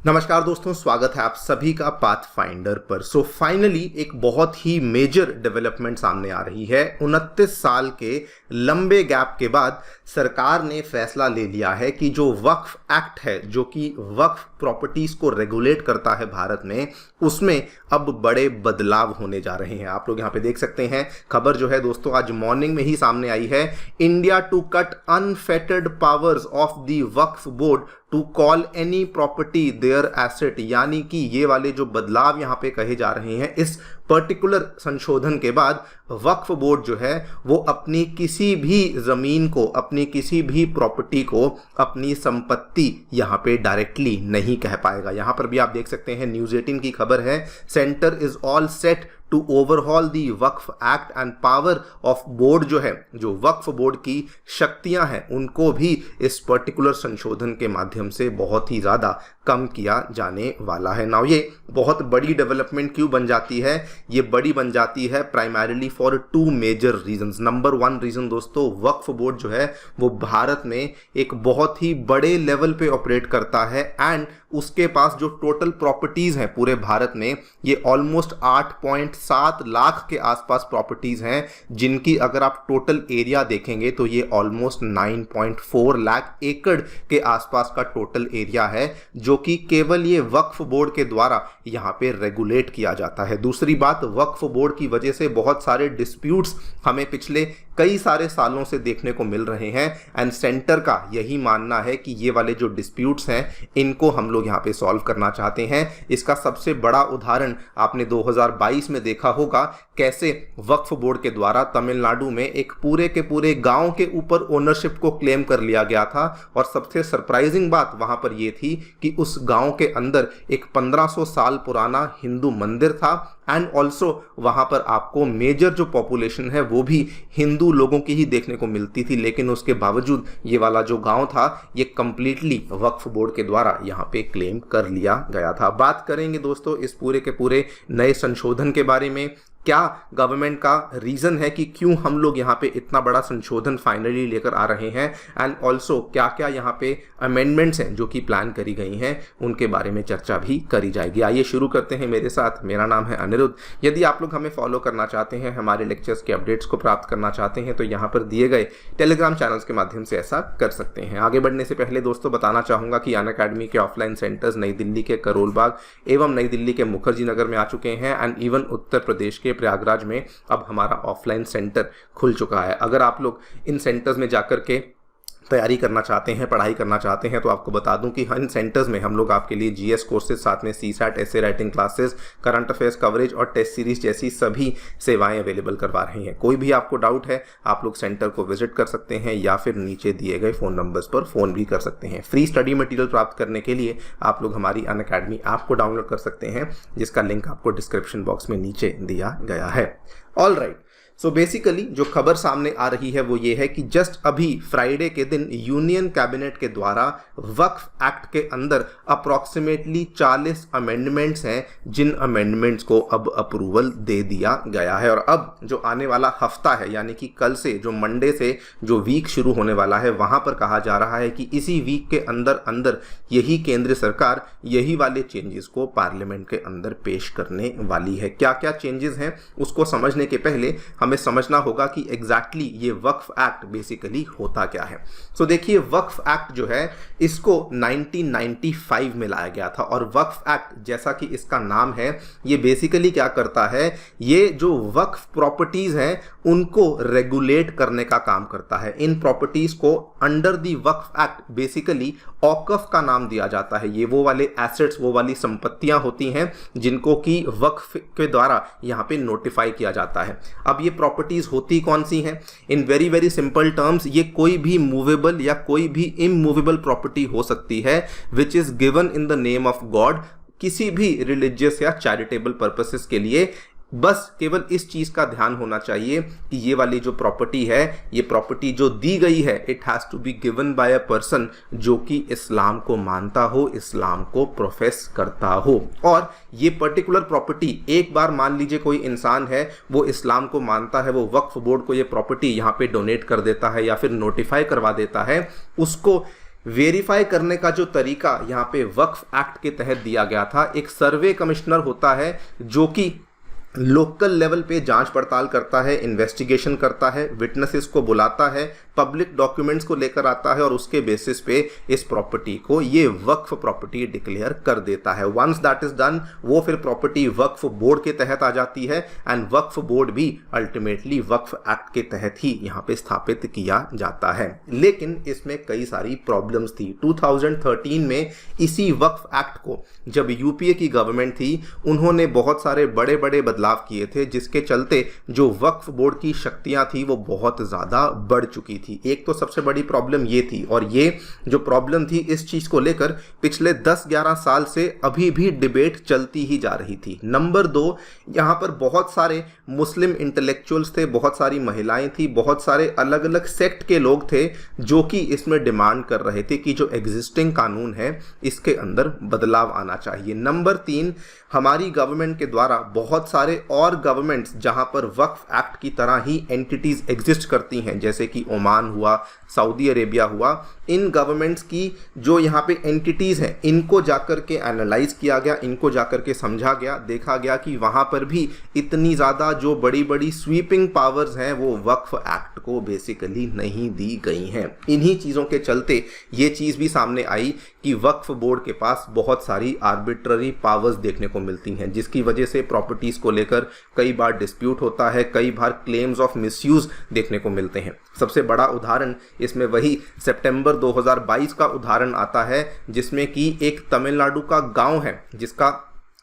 नमस्कार दोस्तों, स्वागत है आप सभी का पाथफाइंडर पर। फाइनली एक बहुत ही मेजर डेवलपमेंट सामने आ रही है। 29 साल के लंबे गैप के बाद सरकार ने फैसला ले लिया है कि जो वक्फ एक्ट है, जो कि वक्फ प्रॉपर्टीज को रेगुलेट करता है भारत में, उसमें अब बड़े बदलाव होने जा रहे हैं। आप लोग यहाँ पे देख सकते हैं, खबर जो है दोस्तों आज मॉर्निंग में ही सामने आई है। India to cut unfettered powers of the Waqf board to call any property their asset, यानी कि ये वाले जो बदलाव यहाँ पे कहे जा रहे हैं, इस पर्टिकुलर संशोधन के बाद वक्फ बोर्ड जो है वो अपनी किसी भी जमीन को, अपनी किसी भी प्रॉपर्टी को अपनी संपत्ति यहाँ पे डायरेक्टली नहीं कह पाएगा। यहाँ पर भी आप देख सकते हैं, न्यूज़ 18 की खबर है, centre is all set to overhaul the Waqf act and power of board. जो है, जो वक्फ बोर्ड की शक्तियां हैं, उनको भी इस पर्टिकुलर संशोधन के माध्यम से बहुत ही ज़्यादा कम किया जाने वाला है। नाउ ये बहुत बड़ी डेवलपमेंट क्यों बन जाती है? ये बड़ी बन जाती है primarily for two major reasons. Number one reason दोस्तों, वक्फ बोर्ड जो है वो भारत में एक बहुत ही बड़े लेवल पे ऑपरेट करता है एंड उसके पास जो टोटल प्रॉपर्टीज हैं पूरे भारत में, ये ऑलमोस्ट 8.7 लाख के आसपास प्रॉपर्टीज हैं, जिनकी अगर आप टोटल एरिया देखेंगे तो ये ऑलमोस्ट 9.4 लाख एकड़ के आसपास का टोटल एरिया है, जो कि केवल ये वक्फ बोर्ड के द्वारा यहाँ पे रेगुलेट किया जाता है। दूसरी बात, वक्फ बोर्ड की वजह से बहुत सारे डिस्प्यूट्स हमें पिछले कई सारे सालों से देखने को मिल रहे हैं एंड सेंटर का यही मानना है कि ये वाले जो डिस्प्यूट्स हैं, इनको हम लोग यहाँ पे सॉल्व करना चाहते हैं। इसका सबसे बड़ा उदाहरण आपने 2022 में देखा होगा, कैसे वक्फ बोर्ड के द्वारा तमिलनाडु में एक पूरे के पूरे गांव के ऊपर ओनरशिप को क्लेम कर लिया गया था। और सबसे सरप्राइजिंग बात वहां पर यह थी कि उस गांव के अंदर एक 1500 साल पुराना हिंदू मंदिर था एंड ऑल्सो वहां पर आपको मेजर जो पॉपुलेशन है वो भी हिंदू लोगों की ही देखने को मिलती थी। लेकिन उसके बावजूद ये वाला जो गांव था, ये कंप्लीटली वक्फ बोर्ड के द्वारा यहाँ पे क्लेम कर लिया गया था। बात करेंगे दोस्तों इस पूरे के पूरे नए संशोधन के बारे में, क्या गवर्नमेंट का रीज़न है कि क्यों हम लोग यहाँ पे इतना बड़ा संशोधन फाइनली लेकर आ रहे हैं, एंड ऑल्सो क्या क्या यहाँ पे अमेंडमेंट्स हैं जो कि प्लान करी गई हैं, उनके बारे में चर्चा भी करी जाएगी। आइए शुरू करते हैं मेरे साथ। मेरा नाम है अनिरुद्ध। यदि आप लोग हमें फॉलो करना चाहते हैं, हमारे लेक्चर्स के अपडेट्स को प्राप्त करना चाहते हैं, तो यहाँ पर दिए गए टेलीग्राम चैनल्स के माध्यम से ऐसा कर सकते हैं। आगे बढ़ने से पहले दोस्तों बताना चाहूँगा कि अनअकैडमी के ऑफलाइन सेंटर्स नई दिल्ली के करोल बाग एवं नई दिल्ली के मुखर्जी नगर में आ चुके हैं एंड इवन उत्तर प्रदेश के प्रयागराज में अब हमारा ऑफलाइन सेंटर खुल चुका है। अगर आप लोग इन सेंटर्स में जाकर के तैयारी करना चाहते हैं, पढ़ाई करना चाहते हैं, तो आपको बता दूं कि इन सेंटर्स में हम लोग आपके लिए जीएस कोर्सेज, साथ में CSAT essay writing classes, current affairs coverage और टेस्ट सीरीज जैसी सभी सेवाएं अवेलेबल करवा रहे हैं। कोई भी आपको डाउट है, आप लोग सेंटर को विजिट कर सकते हैं या फिर नीचे दिए गए फ़ोन नंबर्स पर फ़ोन भी कर सकते हैं। फ्री स्टडी मटेरियल प्राप्त करने के लिए आप लोग हमारी अनअकैडमी ऐप को डाउनलोड कर सकते हैं, जिसका लिंक आपको डिस्क्रिप्शन बॉक्स में नीचे दिया गया है। ऑल राइट, सो बेसिकली जो खबर सामने आ रही है वो ये है कि जस्ट अभी फ्राइडे के दिन यूनियन कैबिनेट के द्वारा वक्फ एक्ट के अंदर अप्रॉक्सीमेटली 40 अमेंडमेंट्स हैं, जिन अमेंडमेंट्स को अब अप्रूवल दे दिया गया है। और अब जो आने वाला हफ्ता है, यानी कि कल से, जो मंडे से जो वीक शुरू होने वाला है, वहां पर कहा जा रहा है कि इसी वीक के अंदर अंदर यही केंद्र सरकार यही वाले चेंजेस को पार्लियामेंट के अंदर पेश करने वाली है। क्या क्या चेंजेस हैं उसको समझने के पहले हमें समझना होगा कि एग्जैक्टली ये वक्फ एक्ट बेसिकली होता क्या है। सो देखिए, वक्फ एक्ट जो है इसको 1995 में लाया गया था और वक्फ एक्ट, जैसा कि इसका नाम है, ये बेसिकली क्या करता है, ये जो वक्फ प्रॉपर्टीज हैं उनको रेगुलेट करने का काम करता है। इन प्रॉपर्टीज को under the Waqf act basically औकफ का नाम दिया जाता है। ये वो वाले एसेट्स, वो वाली संपत्तियां होती हैं जिनको कि वक्फ के द्वारा यहाँ पे नोटिफाई किया जाता है। अब ये प्रॉपर्टीज होती कौन सी हैं? In very very simple terms, ये कोई भी मूवेबल या कोई भी इमूवेबल प्रॉपर्टी हो सकती है which is given in the name of God, किसी भी रिलीजियस या चैरिटेबल पर्पसेस के लिए। बस केवल इस चीज का ध्यान होना चाहिए कि ये वाली जो प्रॉपर्टी है, ये प्रॉपर्टी जो दी गई है, it has to be given by a person जो कि इस्लाम को मानता हो, इस्लाम को प्रोफेस करता हो। और ये पर्टिकुलर प्रॉपर्टी, एक बार मान लीजिए कोई इंसान है, वो इस्लाम को मानता है, वो वक्फ बोर्ड को ये प्रॉपर्टी यहाँ पे डोनेट कर देता है या फिर नोटिफाई करवा देता है, उसको वेरीफाई करने का जो तरीका यहाँ पे वक्फ एक्ट के तहत दिया गया था, एक सर्वे कमिश्नर होता है जो कि लोकल लेवल पे जांच पड़ताल करता है, इन्वेस्टिगेशन करता है, विटनेसेस को बुलाता है, पब्लिक डॉक्यूमेंट्स को लेकर आता है और उसके बेसिस पे इस प्रॉपर्टी को ये वक्फ प्रॉपर्टी डिक्लेयर कर देता है। वंस दैट इज डन, वो फिर प्रॉपर्टी वक्फ बोर्ड के तहत आ जाती है एंड वक्फ बोर्ड भी अल्टीमेटली वक्फ एक्ट के तहत ही यहाँ पे स्थापित किया जाता है। लेकिन इसमें कई सारी प्रॉब्लम्स थी। 2013 में इसी वक्फ एक्ट को जब यूपीए की गवर्नमेंट थी, उन्होंने बहुत सारे बड़े बड़े बदलाव किए थे, जिसके चलते जो वक्फ बोर्ड की शक्तियां थी वो बहुत ज़्यादा बढ़ चुकी थी। एक तो सबसे बड़ी प्रॉब्लम ये थी, और ये जो प्रॉब्लम थी इस चीज़ को लेकर पिछले 10-11 साल से अभी भी डिबेट चलती ही जा रही थी। नंबर 2, यहाँ पर बहुत सारे मुस्लिम इंटेलेक्चुअल्स थे, बहुत सारी महिलाएं थी, बहुत सारे अलग अलग सेक्ट के लोग थे जो कि इसमें डिमांड कर रहे थे कि जो एग्जिस्टिंग कानून है इसके अंदर बदलाव आना चाहिए। नंबर 3, हमारी गवर्नमेंट के द्वारा बहुत सारे और गवर्नमेंट्स जहां पर वक्फ एक्ट की तरह ही एंटिटीज एग्जिस्ट करती हैं, जैसे कि ओमान हुआ, सऊदी अरेबिया हुआ, इन गवर्नमेंट्स की जो यहाँ पे एंटिटीज़ हैं इनको जाकर के एनालाइज किया गया, इनको जाकर के समझा गया, देखा गया कि वहाँ पर भी इतनी ज़्यादा जो बड़ी बड़ी स्वीपिंग पावर्स हैं वो वक्फ एक्ट को बेसिकली नहीं दी गई हैं। इन्हीं चीज़ों के चलते ये चीज़ भी सामने आई कि वक्फ बोर्ड के पास बहुत सारी आर्बिट्ररी पावर्स देखने को मिलती हैं, जिसकी वजह से प्रॉपर्टीज़ को लेकर कई बार डिस्प्यूट होता है, कई बार क्लेम्स ऑफ मिसयूज़ देखने को मिलते हैं। सबसे बड़ा उदाहरण इसमें वही सितंबर 2022 का उदाहरण आता है, जिसमें कि एक तमिलनाडु का गांव है, जिसका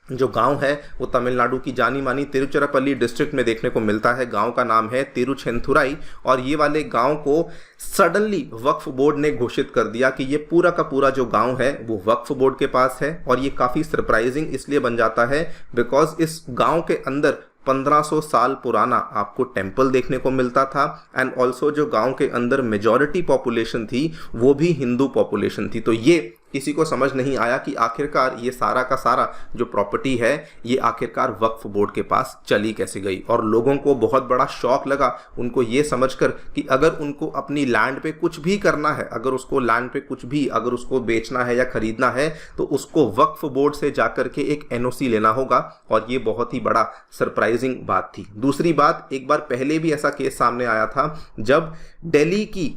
जो गांव है वो तमिलनाडु की जानी मानी तिरुचिरापल्ली डिस्ट्रिक्ट में देखने को मिलता है। गांव का नाम है तिरुचेंथुराई, और ये वाले गांव को सडनली वक्फ बोर्ड ने घोषित कर दिया कि ये पूरा का पूरा जो गांव है वो वक्फ बोर्ड के पास है। और ये काफ़ी सरप्राइजिंग इसलिए बन जाता है बिकॉज इस गांव के अंदर 1500 साल पुराना आपको टेम्पल देखने को मिलता था, एंड ऑल्सो जो गांव के अंदर मेजॉरिटी पॉपुलेशन थी वो भी हिंदू पॉपुलेशन थी। तो ये किसी को समझ नहीं आया कि आखिरकार ये सारा का सारा जो प्रॉपर्टी है ये आखिरकार वक्फ बोर्ड के पास चली कैसे गई। और लोगों को बहुत बड़ा शॉक लगा उनको ये समझकर कि अगर उनको अपनी लैंड पे कुछ भी करना है, अगर उसको लैंड पे कुछ भी अगर उसको बेचना है या खरीदना है तो उसको वक्फ बोर्ड से जाकर के एक एनओसी लेना होगा, और ये बहुत ही बड़ा सरप्राइजिंग बात थी। दूसरी बात, एक बार पहले भी ऐसा केस सामने आया था जब दिल्ली की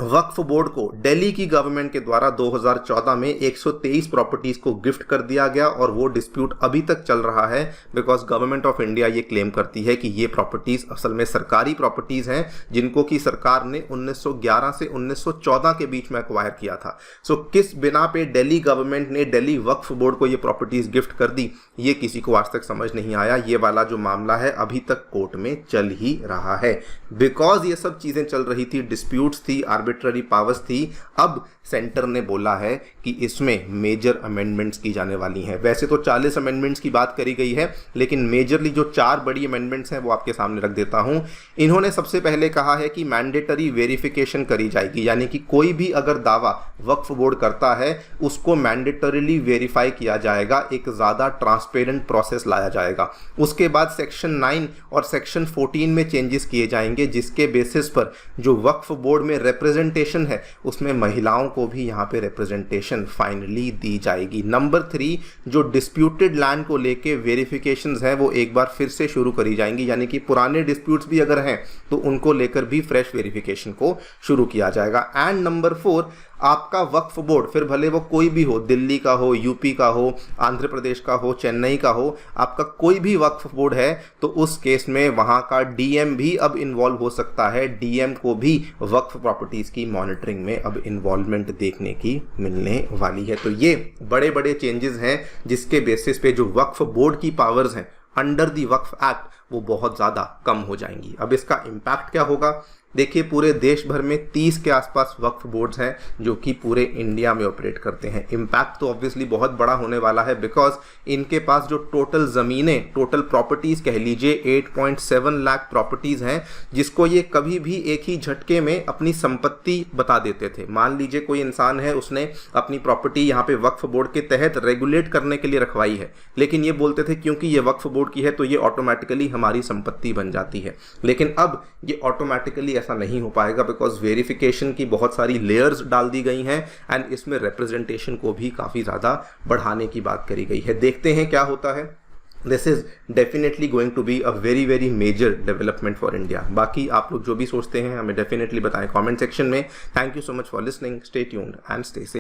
वक्फ बोर्ड को दिल्ली की गवर्नमेंट के द्वारा 2014 में 123 प्रॉपर्टीज को गिफ्ट कर दिया गया, और वो डिस्प्यूट अभी तक चल रहा है बिकॉज गवर्नमेंट ऑफ इंडिया ये क्लेम करती है कि ये प्रॉपर्टीज असल में सरकारी प्रॉपर्टीज हैं जिनको कि सरकार ने 1911 से 1914 के बीच में एक्वायर किया था। सो किस बिना पे दिल्ली गवर्नमेंट ने दिल्ली वक्फ बोर्ड को ये प्रॉपर्टीज गिफ्ट कर दी, ये किसी को आज तक समझ नहीं आया। ये वाला जो मामला है अभी तक कोर्ट में चल ही रहा है बिकॉज ये सब चीजें चल रही थी, डिस्प्यूट्स थी, आर्बिट्ररी पावर्स थी। अब सेंटर ने बोला है कि इसमें मेजर अमेंडमेंट्स की जाने वाली हैं। वैसे तो 40 अमेंडमेंट्स की बात करी गई है, लेकिन मेजरली जो 4 बड़ी अमेंडमेंट्स हैं वो आपके सामने रख देता हूं। इन्होंने सबसे पहले कहा है कि मैंडेटरी वेरिफिकेशन करी जाएगी, यानी कि कोई भी अगर दावा वक्फ बोर्ड करता है उसको मैंडेटरीली वेरीफाई किया जाएगा, एक ज़्यादा ट्रांसपेरेंट प्रोसेस लाया जाएगा। उसके बाद सेक्शन 9 और सेक्शन 14 में चेंजेस किए जाएंगे, जिसके बेसिस पर जो वक्फ बोर्ड में रिप्रेजेंटेशन है उसमें महिलाओं को भी यहाँ पे रिप्रेजेंटेशन फाइनली दी जाएगी। नंबर 3, जो डिस्प्यूटेड लैंड को लेके वेरिफिकेशंस हैं वो एक बार फिर से शुरू करी जाएंगी, यानी कि पुराने डिस्प्यूट्स भी अगर हैं तो उनको लेकर भी फ्रेश वेरिफिकेशन को शुरू किया जाएगा। एंड नंबर 4, आपका वक्फ बोर्ड फिर भले वो कोई भी हो, दिल्ली का हो, यूपी का हो, आंध्र प्रदेश का हो, चेन्नई का हो, आपका कोई भी वक्फ बोर्ड है तो उस केस में वहाँ का डीएम भी अब इन्वॉल्व हो सकता है। डीएम को भी वक्फ प्रॉपर्टीज़ की मॉनिटरिंग में अब इन्वॉल्वमेंट देखने की मिलने वाली है। तो ये बड़े बड़े चेंजेस हैं जिसके बेसिस पे जो वक्फ बोर्ड की पावर्स हैं अंडर दी वक्फ एक्ट वो बहुत ज़्यादा कम हो जाएंगी। अब इसका इम्पैक्ट क्या होगा? देखिए, पूरे देश भर में 30 के आसपास वक्फ बोर्ड्स हैं जो कि पूरे इंडिया में ऑपरेट करते हैं। इम्पैक्ट तो ऑब्वियसली बहुत बड़ा होने वाला है बिकॉज इनके पास जो टोटल ज़मीनें, टोटल प्रॉपर्टीज़ कह लीजिए 8.7 लाख प्रॉपर्टीज़ हैं, जिसको ये कभी भी एक ही झटके में अपनी संपत्ति बता देते थे। मान लीजिए कोई इंसान है, उसने अपनी प्रॉपर्टी यहाँ पे वक्फ बोर्ड के तहत रेगुलेट करने के लिए रखवाई है, लेकिन ये बोलते थे क्योंकि ये वक्फ बोर्ड की है तो ये ऑटोमेटिकली हमारी संपत्ति बन जाती है। लेकिन अब ये ऑटोमेटिकली ऐसा नहीं हो पाएगा, बिकॉज वेरिफिकेशन की बहुत सारी लेयर्स डाल दी गई हैं एंड इसमें रिप्रेजेंटेशन को भी काफ़ी ज़्यादा बढ़ाने की बात करी गई है। देखते हैं क्या होता है। This is definitely going to be a very very major development for India. बाकी आप लोग जो भी सोचते हैं हमें डेफिनेटली बताएं कमेंट सेक्शन में। Thank you so much for listening, stay tuned and stay safe.